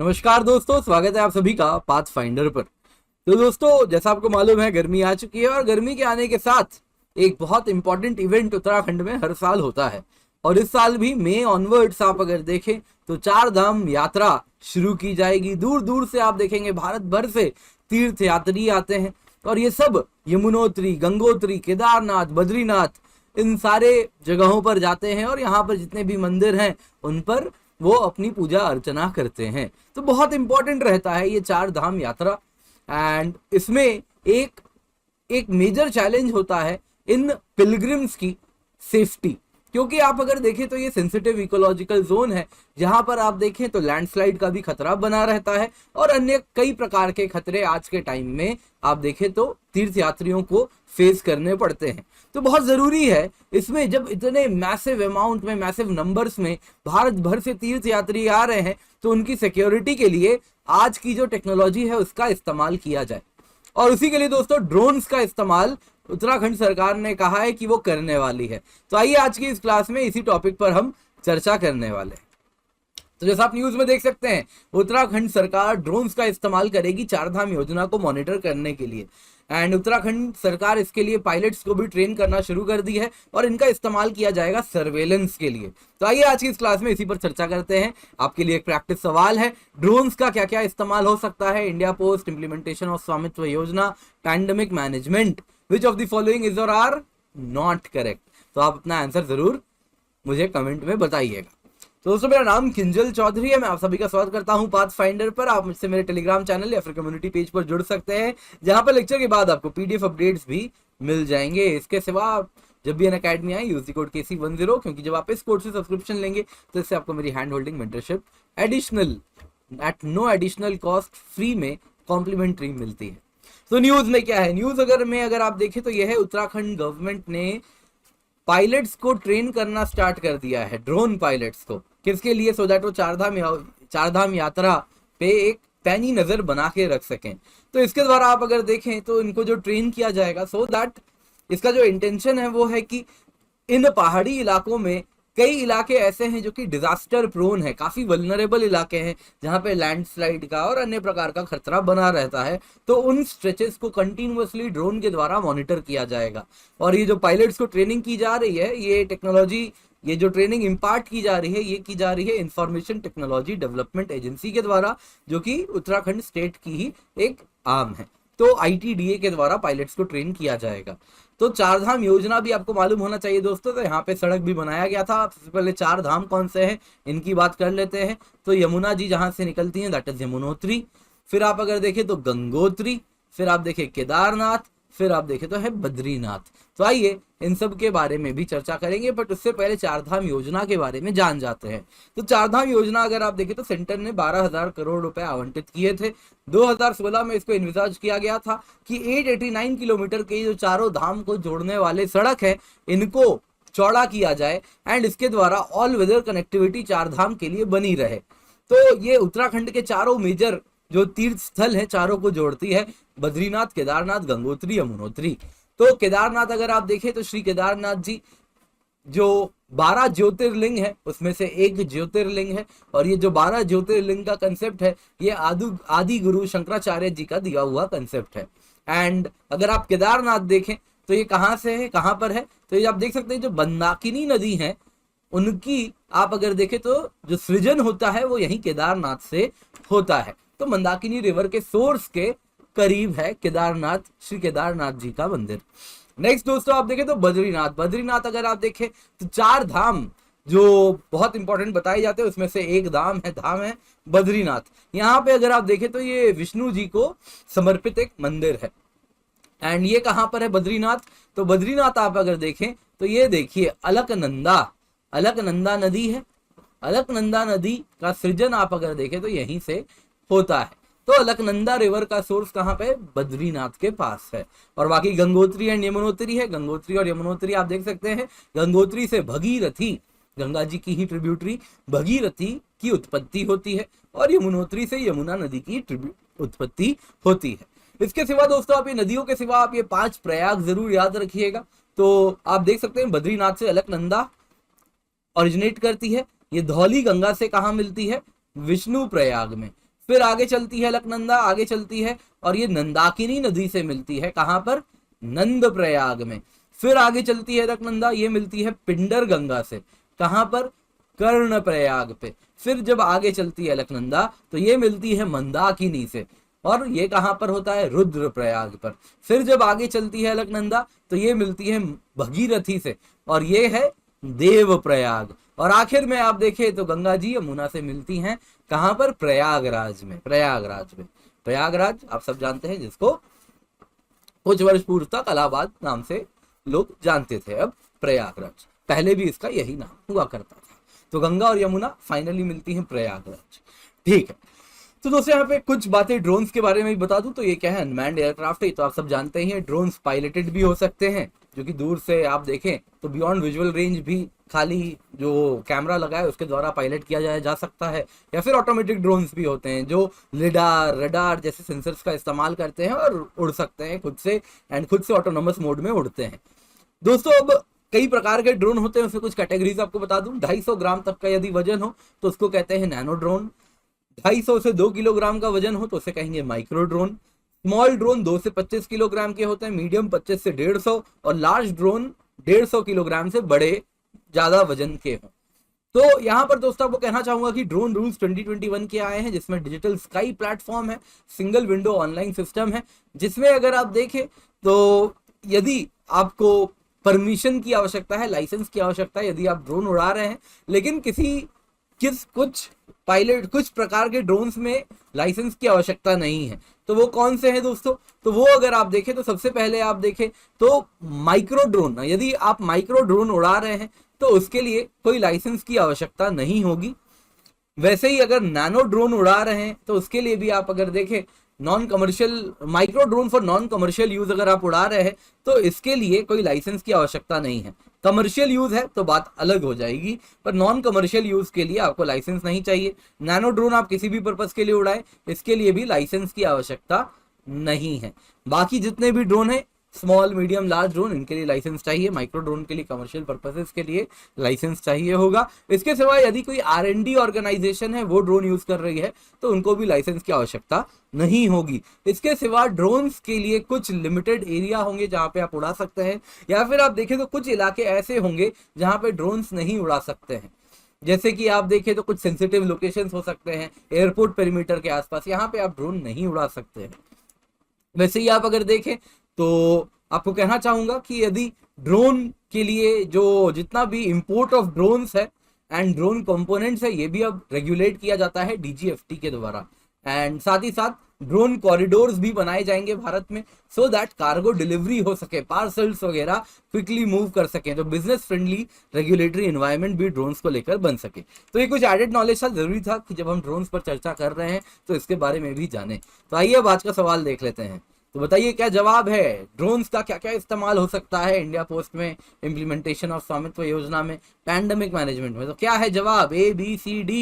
नमस्कार दोस्तों, स्वागत है आप सभी का पाथ फाइंडर पर। तो दोस्तों, जैसा आपको मालूम है, गर्मी आ चुकी है और गर्मी के आने के साथ एक बहुत इंपॉर्टेंट इवेंट उत्तराखंड में हर साल होता है। और इस साल भी मई ऑनवर्ड्स आप अगर देखें तो चार धाम यात्रा शुरू की जाएगी। दूर दूर से आप देखेंगे भारत भर से तीर्थ यात्री आते हैं और ये सब यमुनोत्री, गंगोत्री, केदारनाथ, बद्रीनाथ, इन सारे जगहों पर जाते हैं और यहाँ पर जितने भी मंदिर हैं उन पर वो अपनी पूजा अर्चना करते हैं। तो बहुत इंपॉर्टेंट रहता है ये चार धाम यात्रा। एंड इसमें एक एक मेजर चैलेंज होता है इन पिलग्रिम्स की सेफ्टी, क्योंकि आप अगर देखें तो ये सेंसिटिव इकोलॉजिकल जोन है जहां पर आप देखें तो लैंडस्लाइड का भी खतरा बना रहता है और अन्य कई प्रकार के खतरे आज के टाइम में आप देखें तो तीर्थ यात्रियों को फेस करने पड़ते हैं। तो बहुत जरूरी है इसमें, जब इतने मैसिव अमाउंट में, मैसिव नंबर्स में भारत भर से तीर्थ यात्री आ रहे हैं, तो उनकी सिक्योरिटी के लिए आज की जो टेक्नोलॉजी है उसका इस्तेमाल किया जाए। और उसी के लिए दोस्तों ड्रोन्स का इस्तेमाल उत्तराखंड सरकार ने कहा है कि वो करने वाली है। तो आइए आज की इस क्लास में इसी टॉपिक पर हम चर्चा करने वाले हैं। तो जैसा आप न्यूज में देख सकते हैं, उत्तराखंड सरकार ड्रोन्स का इस्तेमाल करेगी चारधाम योजना को मॉनिटर करने के लिए। एंड उत्तराखंड सरकार इसके लिए पायलट्स को भी ट्रेन करना शुरू कर दी है और इनका इस्तेमाल किया जाएगा सर्वेलेंस के लिए। तो आइए आज की इस क्लास में इसी पर चर्चा करते हैं। आपके लिए एक प्रैक्टिस सवाल है, ड्रोन्स का क्या क्या इस्तेमाल हो सकता है? इंडिया पोस्ट, इंप्लीमेंटेशन ऑफ स्वामित्व योजना, pandemic management, which of the following is और आर नॉट करेक्ट? तो आप अपना आंसर जरूर मुझे कमेंट में बताइएगा। तो दोस्तों, मेरा नाम किंजल चौधरी है। मैं आप सभी का स्वागत करता हूं पाथ फाइंडर पर। आप मुझसे मेरे टेलीग्राम चैनल या फिर कम्युनिटी पेज पर जुड़ सकते हैं, जहां पर लेक्चर के बाद आपको पीडीएफ अपडेट्स भी मिल जाएंगे। इसके सिवा आप जब भी अनअकैडमी आए यूज द कोड KC10, क्योंकि जब आप इस कोड से सब्सक्रिप्शन लेंगे तो इससे आपको मेरी hand holding mentorship additional at no additional cost free में कॉम्प्लीमेंट्री मिलती है। तो न्यूज में क्या है? न्यूज अगर आप देखें तो यह है, उत्तराखंड गवर्नमेंट ने पायलट्स को ट्रेन करना स्टार्ट कर दिया है, ड्रोन पायलट्स को। किसके लिए? सो दैट वो चारधाम यात्रा पे एक पैनी नजर बना के रख सकें। तो इसके द्वारा आप अगर देखें तो इनको जो ट्रेन किया जाएगा, सो दैट इसका जो इंटेंशन है वो है कि इन पहाड़ी इलाकों में कई इलाके ऐसे हैं जो कि डिजास्टर प्रोन है, काफी वल्नरेबल इलाके हैं जहां पे लैंडस्लाइड का और अन्य प्रकार का खतरा बना रहता है। तो उन स्ट्रेचेस को कंटिन्यूअसली ड्रोन के द्वारा मॉनिटर किया जाएगा। और ये जो पायलट्स को ट्रेनिंग की जा रही है, ये टेक्नोलॉजी, ये जो ट्रेनिंग इम्पार्ट की जा रही है, ये की जा रही है इंफॉर्मेशन टेक्नोलॉजी डेवलपमेंट एजेंसी के द्वारा, जो कि उत्तराखंड स्टेट की ही एक आर्म है। तो ITDA के द्वारा पायलट्स को ट्रेन किया जाएगा। तो चारधाम योजना भी आपको मालूम होना चाहिए दोस्तों। तो यहाँ पे सड़क भी बनाया गया था। सबसे पहले चार धाम कौन से हैं इनकी बात कर लेते हैं। तो यमुना जी जहां से निकलती हैं, दैट इज यमुनोत्री। फिर आप अगर देखें तो गंगोत्री, फिर आप देखें केदारनाथ, फिर आप देखें तो है बद्रीनाथ। तो आइए इन सब के बारे में भी चर्चा करेंगे, बट उससे पहले चारधाम योजना के बारे में जान जाते हैं। तो चारधाम योजना अगर आप देखें तो सेंटर ने 12,000 करोड़ रुपए आवंटित किए थे। 2016 में इसको इन्विसाज किया गया था कि 889 किलोमीटर के जो चारों धाम को जोड़ने वाले सड़क है, इनको चौड़ा किया जाए एंड इसके द्वारा ऑल वेदर कनेक्टिविटी चार धाम के लिए बनी रहे। तो ये उत्तराखंड के चारों मेजर जो तीर्थ स्थल है चारों को जोड़ती है, बद्रीनाथ, केदारनाथ, गंगोत्री, यमुनोत्री। तो केदारनाथ अगर आप देखें तो श्री केदारनाथ जी जो 12 ज्योतिर्लिंग है उसमें से एक ज्योतिर्लिंग है। और ये जो 12 ज्योतिर्लिंग का कंसेप्ट है, ये आदि गुरु शंकराचार्य जी का दिया हुआ कंसेप्ट है। एंड अगर आप केदारनाथ देखें तो ये कहाँ से है, कहाँ पर है? तो ये आप देख सकते हैं, जो मंदाकिनी नदी है उनकी आप अगर देखें तो जो सृजन होता है वो यही केदारनाथ से होता है। तो मंदाकिनी रिवर के सोर्स के करीब है केदारनाथ, श्री केदारनाथ जी का मंदिर। नेक्स्ट दोस्तों आप देखें तो बद्रीनाथ। बद्रीनाथ अगर आप देखें तो चार धाम जो बहुत इंपॉर्टेंट बताए जाते हैं उसमें से एक धाम है बद्रीनाथ। यहाँ पे अगर आप देखें तो ये विष्णु जी को समर्पित एक मंदिर है। एंड ये कहाँ पर है बद्रीनाथ? तो बद्रीनाथ आप अगर देखें तो ये देखिए अलकनंदा नदी है। अलकनंदा नदी का सृजन आप अगर देखें तो यहीं से होता है। तो अलकनंदा रिवर का सोर्स कहाँ पे? बद्रीनाथ के पास है। और बाकी गंगोत्री एंड यमुनोत्री है। गंगोत्री और यमुनोत्री आप देख सकते हैं, गंगोत्री से भगीरथी, गंगा जी की ही ट्रिब्यूटरी भगीरथी की उत्पत्ति होती है और यमुनोत्री से यमुना नदी की उत्पत्ति होती है। इसके सिवा दोस्तों आप ये नदियों के सिवा आप ये 5 प्रयाग जरूर याद रखिएगा। तो आप देख सकते हैं बद्रीनाथ से अलकनंदा ओरिजिनेट करती है। ये धौली गंगा से कहाँ मिलती है? विष्णु प्रयाग में। फिर आगे चलती है अलकनंदा, आगे चलती है और ये नंदाकिनी नदी से मिलती है, कहां पर, नंद प्रयाग में। फिर आगे चलती है अलकनंदा, ये मिलती है पिंडर गंगा से, कहां पर, कर्ण प्रयाग पे। फिर जब आगे चलती है अलकनंदा तो ये मिलती है मंदाकिनी से, और ये कहां पर होता है, रुद्र प्रयाग पर। फिर जब आगे चलती है अलकनंदा तो ये मिलती है भगीरथी से, और ये है देव प्रयाग। और आखिर में आप देखें तो गंगा जी यमुना से मिलती हैं, कहां पर, प्रयागराज में। प्रयागराज आप सब जानते हैं, जिसको कुछ वर्ष पूर्व तक इलाहाबाद नाम से लोग जानते थे, अब प्रयागराज, पहले भी इसका यही नाम हुआ करता था। तो गंगा और यमुना फाइनली मिलती हैं प्रयागराज। ठीक है, तो दोस्तों यहाँ पे कुछ बातें ड्रोन्स के बारे में भी बता दूं तो ये क्या है, अनमैन्ड एयरक्राफ्ट है, तो आप सब जानते ही हैं। ड्रोन्स पायलटेड भी हो सकते हैं, जो कि दूर से आप देखें तो बियॉन्ड विजुअल रेंज भी खाली जो कैमरा लगा है उसके द्वारा पायलट किया जा सकता है। या फिर ऑटोमेटिक ड्रोन्स भी होते हैं जो लिडार, रडार जैसे सेंसर्स का इस्तेमाल करते हैं और उड़ सकते हैं खुद से, एंड खुद से ऑटोनोमस मोड में उड़ते हैं। दोस्तों अब कई प्रकार के ड्रोन होते हैं, उसमें कुछ कैटेगरीज आपको बता दूं। 250 ग्राम तक का यदि वजन हो तो उसको कहते हैं नैनो ड्रोन। 250 से 2 किलोग्राम का वजन हो तो उसे कहेंगे माइक्रो ड्रोन। स्मॉल ड्रोन 2 से 25 किलोग्राम के होते हैं, मीडियम 25 से 150, और लार्ज ड्रोन 150 किलोग्राम से बड़े ज्यादा वजन के हों। तो यहाँ पर दोस्तों आपको कहना चाहूंगा कि ड्रोन रूल्स 2021 के आए हैं, जिसमें डिजिटल स्काई प्लेटफॉर्म है, सिंगल विंडो ऑनलाइन सिस्टम है, जिसमें अगर आप देखें तो यदि आपको परमिशन की आवश्यकता है, लाइसेंस की आवश्यकता है, यदि आप ड्रोन उड़ा रहे हैं, लेकिन कुछ प्रकार के ड्रोन्स में लाइसेंस की आवश्यकता नहीं है, तो वो कौन से हैं दोस्तों, तो वो अगर आप देखें तो सबसे पहले आप देखें तो माइक्रो ड्रोन, यदि आप माइक्रो ड्रोन उड़ा रहे हैं तो उसके लिए कोई लाइसेंस की आवश्यकता नहीं होगी। वैसे ही अगर नैनो ड्रोन उड़ा रहे हैं तो उसके लिए भी आप अगर देखें non commercial, micro drone for non commercial use अगर आप उड़ा रहे हैं तो इसके लिए कोई लाइसेंस की आवश्यकता नहीं है। कमर्शियल यूज है तो बात अलग हो जाएगी, पर नॉन कमर्शियल यूज के लिए आपको लाइसेंस नहीं चाहिए। नैनो ड्रोन आप किसी भी पर्पस के लिए उड़ाएं, इसके लिए भी लाइसेंस की आवश्यकता नहीं है। बाकी जितने भी ड्रोन है, स्मॉल, मीडियम, लार्ज ड्रोन, इनके लिए लाइसेंस चाहिए। माइक्रो ड्रोन के लिए, कमर्शियल पर्पसेस के लिए लाइसेंस चाहिए होगा। इसके सिवा यदि कोई R&D ऑर्गेनाइजेशन है वो ड्रोन यूज कर रही है तो उनको भी लाइसेंस की आवश्यकता नहीं होगी। इसके सिवा ड्रोन्स के लिए कुछ लिमिटेड एरिया होंगे जहां पे आप उड़ा सकते हैं, या फिर आप देखें तो कुछ इलाके ऐसे होंगे जहां पे ड्रोन्स नहीं उड़ा सकते हैं। जैसे कि आप देखें तो कुछ सेंसिटिव लोकेशंस हो सकते हैं, एयरपोर्ट पेरीमीटर के आसपास, यहाँ पे आप ड्रोन नहीं उड़ा सकते हैं। वैसे ही आप अगर देखें तो आपको कहना चाहूंगा कि यदि ड्रोन के लिए जो जितना भी इंपोर्ट ऑफ ड्रोन्स है एंड ड्रोन कंपोनेंट्स है, ये भी अब रेगुलेट किया जाता है DGFT के द्वारा। एंड साथ ही साथ ड्रोन कॉरिडोर्स भी बनाए जाएंगे भारत में, सो दैट कार्गो डिलीवरी हो सके, पार्सल्स वगैरह क्विकली मूव कर सकें, तो बिजनेस फ्रेंडली रेगुलेटरी एनवायरनमेंट भी ड्रोन्स को लेकर बन सके। तो ये कुछ एडेड नॉलेज था, जरूरी था कि जब हम ड्रोन्स पर चर्चा कर रहे हैं तो इसके बारे में भी जाने। तो आइए अब आज का सवाल देख लेते हैं। तो बताइए क्या जवाब है, ड्रोन्स का क्या क्या इस्तेमाल हो सकता है इंडिया पोस्ट में, इंप्लीमेंटेशन ऑफ स्वामित्व योजना में, पैंडेमिक मैनेजमेंट में। तो क्या है जवाब, ABCD।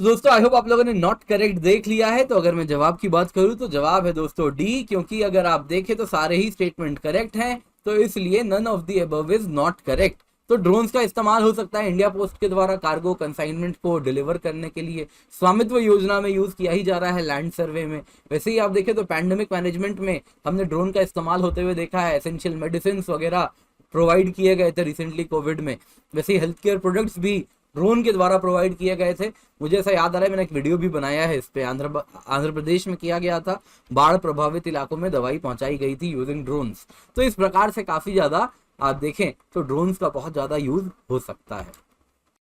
तो दोस्तों आई होप आप लोगों ने नॉट करेक्ट देख लिया है। तो अगर मैं जवाब की बात करूं तो जवाब है दोस्तों D, क्योंकि अगर आप देखें तो सारे ही स्टेटमेंट करेक्ट हैं, तो इसलिए none of the above is not correct. तो ड्रोन्स का इस्तेमाल हो सकता है इंडिया पोस्ट के द्वारा कार्गो कंसाइनमेंट को डिलीवर करने के लिए, स्वामित्व योजना में यूज किया ही जा रहा है, लैंड सर्वे में। वैसे ही आप देखें तो पैंडेमिक मैनेजमेंट में हमने ड्रोन का इस्तेमाल होते हुए देखा है, एसेंशियल मेडिसिन वगैरह प्रोवाइड किए गए थे रिसेंटली कोविड में। वैसे ही हेल्थ केयर प्रोडक्ट्स भी ड्रोन के द्वारा प्रोवाइड किए गए थे। मुझे ऐसा याद आ रहा है, मैंने एक वीडियो भी बनाया है इस पे, आंध्र प्रदेश में किया गया था, बाढ़ प्रभावित इलाकों में दवाई पहुंचाई गई थी यूजिंग ड्रोन्स। तो इस प्रकार से काफी ज्यादा आप देखें तो ड्रोन्स का बहुत ज्यादा यूज हो सकता है।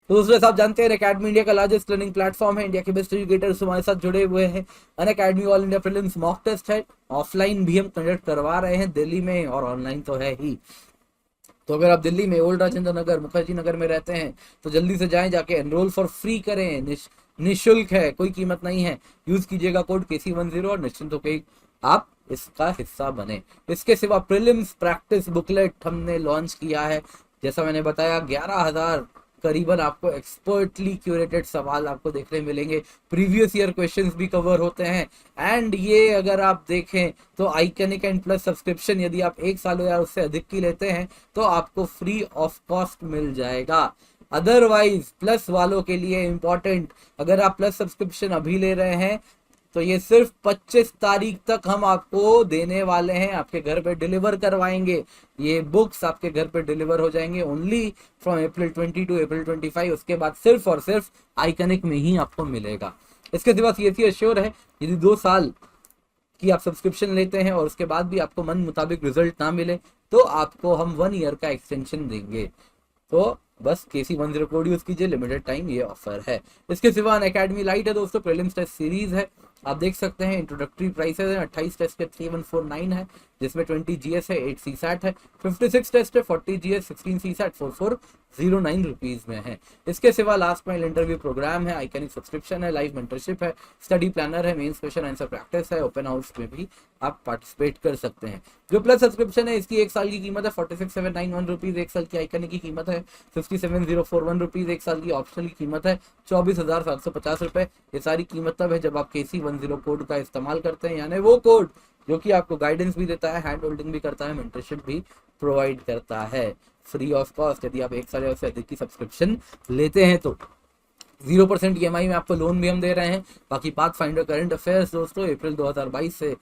तो दोस्तों आप जानते हैं अनअकैडमी इंडिया का लार्जेस्ट लर्निंग प्लेटफॉर्म है, इंडिया के बेस्ट एजुकेटर्स हमारे साथ जुड़े हुए हैं। Unacademy all India prelims mock test है, ऑफलाइन भी हम कंडक्ट करवा रहे हैं दिल्ली में, और ऑनलाइन तो है ही। तो अगर आप दिल्ली में ओल्ड राजेंद्र नगर, मुखर्जी नगर में रहते हैं तो जल्दी से जाएं, जाके एनरोल फॉर फ्री करें, निःशुल्क है, कोई कीमत नहीं है। यूज कीजिएगा कोड KC10 और निश्चिंत होकर आप इसका हिस्सा बने। इसके सिवा प्रीलिम्स प्रैक्टिस बुकलेट हमने लॉन्च किया है, जैसा मैंने बताया 11,000 करीबन आपको एक्सपर्टली क्यूरेटेड सवाल आपको देखने मिलेंगे, प्रीवियस ईयर क्वेश्चंस भी कवर होते हैं। एंड ये अगर आप देखें तो आइकनिक एंड प्लस सब्सक्रिप्शन यदि आप 1 साल या उससे अधिक की लेते हैं तो आपको फ्री ऑफ कॉस्ट मिल जाएगा। अदरवाइज प्लस वालों के लिए इंपॉर्टेंट, अगर आप प्लस सब्सक्रिप्शन अभी ले रहे हैं तो ये सिर्फ 25 तारीख तक हम आपको देने वाले हैं, आपके घर पे डिलीवर करवाएंगे। ये बुक्स आपके घर पे डिलीवर हो जाएंगे ओनली फ्रॉम अप्रैल 20 टू अप्रैल 25। उसके बाद सिर्फ और सिर्फ आइकनिक में ही आपको मिलेगा। इसके सिवा सीएससी एश्योर है, यदि 2 साल कि आप सब्सक्रिप्शन लेते हैं और उसके बाद भी आपको मन मुताबिक रिजल्ट ना मिले तो आपको हम 1 ईयर का एक्सटेंशन देंगे। तो बस KC10 कोड यूज कीजिए, लिमिटेड टाइम ये ऑफर है। इसके सिवा अनअकैडमी लाइट है दोस्तों, प्रीलिम्स टेस्ट सीरीज है, आप देख सकते हैं। इंट्रोडक्टरी प्राइसेस है, 28 टेस्ट के 3149 है, जिसमें 20 GS है, 8 CSAT है, 56 टेस्ट है, 40 GS, 16 CSAT, 4409 रुपीज में है। इसके सिवा लास्ट माइल इंटरव्यू प्रोग्राम है, आइकनिक सब्सक्रिप्शन है, लाइव मेंटरशिप है, स्टडी प्लानर है, मेंस क्वेश्चन आंसर प्रैक्टिस है, ओपन हाउस में भी आप पार्टिसिपेट कर सकते हैं। जो प्लस सब्सक्रिप्शन है इसकी 1 साल की कीमत है 46,791 रुपीज, 1 साल की आइकनिक की कीमत है 57,041 रुपीज, 1 साल की ऑप्शनल की कीमत है 24,750 रुपए। ये सारी कीमत तब है जब आप KC10 कोड का इस्तेमाल करते हैं, यानी वो कोड जो कि आपको गाइडेंस भी देता है, हैंड होल्डिंग भी करता है, मेंटरशिप भी प्रोवाइड करता है फ्री ऑफ कॉस्ट। यदि आप 1 साल या उससे अधिक की सब्सक्रिप्शन लेते हैं तो 0% EMI में आपको लोन भी हम दे रहे हैं। बाकी पाथ फाइंडर करंट अफेयर्स दोस्तों अप्रैल 2022 से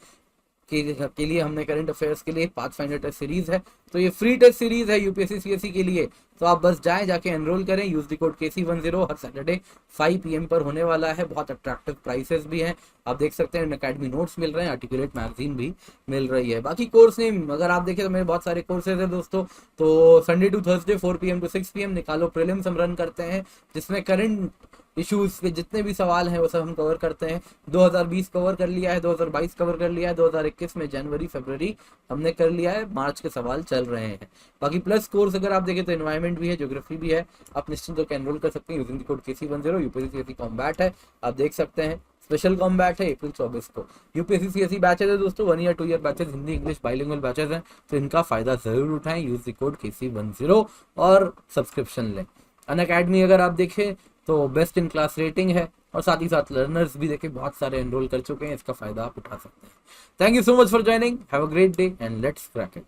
के लिए हमने करंट अफेयर्स के लिए पाथ फाइंडर टेस्ट सीरीज है, तो ये फ्री टेस्ट सीरीज है यूपीएससी सीएससी के लिए। तो आप बस जाके एनरोल करें, use the code KC10। Her Saturday 5 PM पर होने वाला है, बहुत अट्रैक्टिव प्राइसेस भी हैं, आप देख सकते हैं। अनअकैडमी नोट्स मिल रहे हैं, आर्टिकुलेट मैगजीन भी मिल रही है। बाकी कोर्स नेम अगर आप देखें तो मेरे बहुत सारे कोर्सेज है दोस्तों। तो Sunday to Thursday 4 PM to 6 PM निकालो प्रीलिम्स हम रन करते हैं, जिसमें करंट इश्यूज के जितने भी सवाल हैं वो सब हम कवर करते हैं। 2020 कवर कर लिया है, 2022 कवर कर लिया है, 2021 में जनवरी फरवरी हमने कर लिया है, मार्च के सवाल चल रहे हैं। बाकी प्लस कोर्स अगर आप देखें तो एनवायरमेंट भी है, ज्योग्राफी भी है, आप निश्चिंत होकर एनरोल कर सकते हैं using the code KC10। UPSC combat है, आप देख सकते हैं, स्पेशल कॉम्बैट है अप्रैल 24 को। यूपीएससी सीएससी बैचेज है दोस्तों, 1 year 2 year batches, Hindi English bilingual batches हैं, तो इनका फायदा जरूर उठाएं, यूज द कोड KC10 और सब्सक्रिप्शन लें। अनअकैडमी अगर आप देखें तो बेस्ट इन क्लास रेटिंग है, और साथ ही साथ लर्नर्स भी देखें बहुत सारे एनरोल कर चुके हैं, इसका फायदा आप उठा सकते हैं। Thank you so much for joining, have a great day and let's crack it.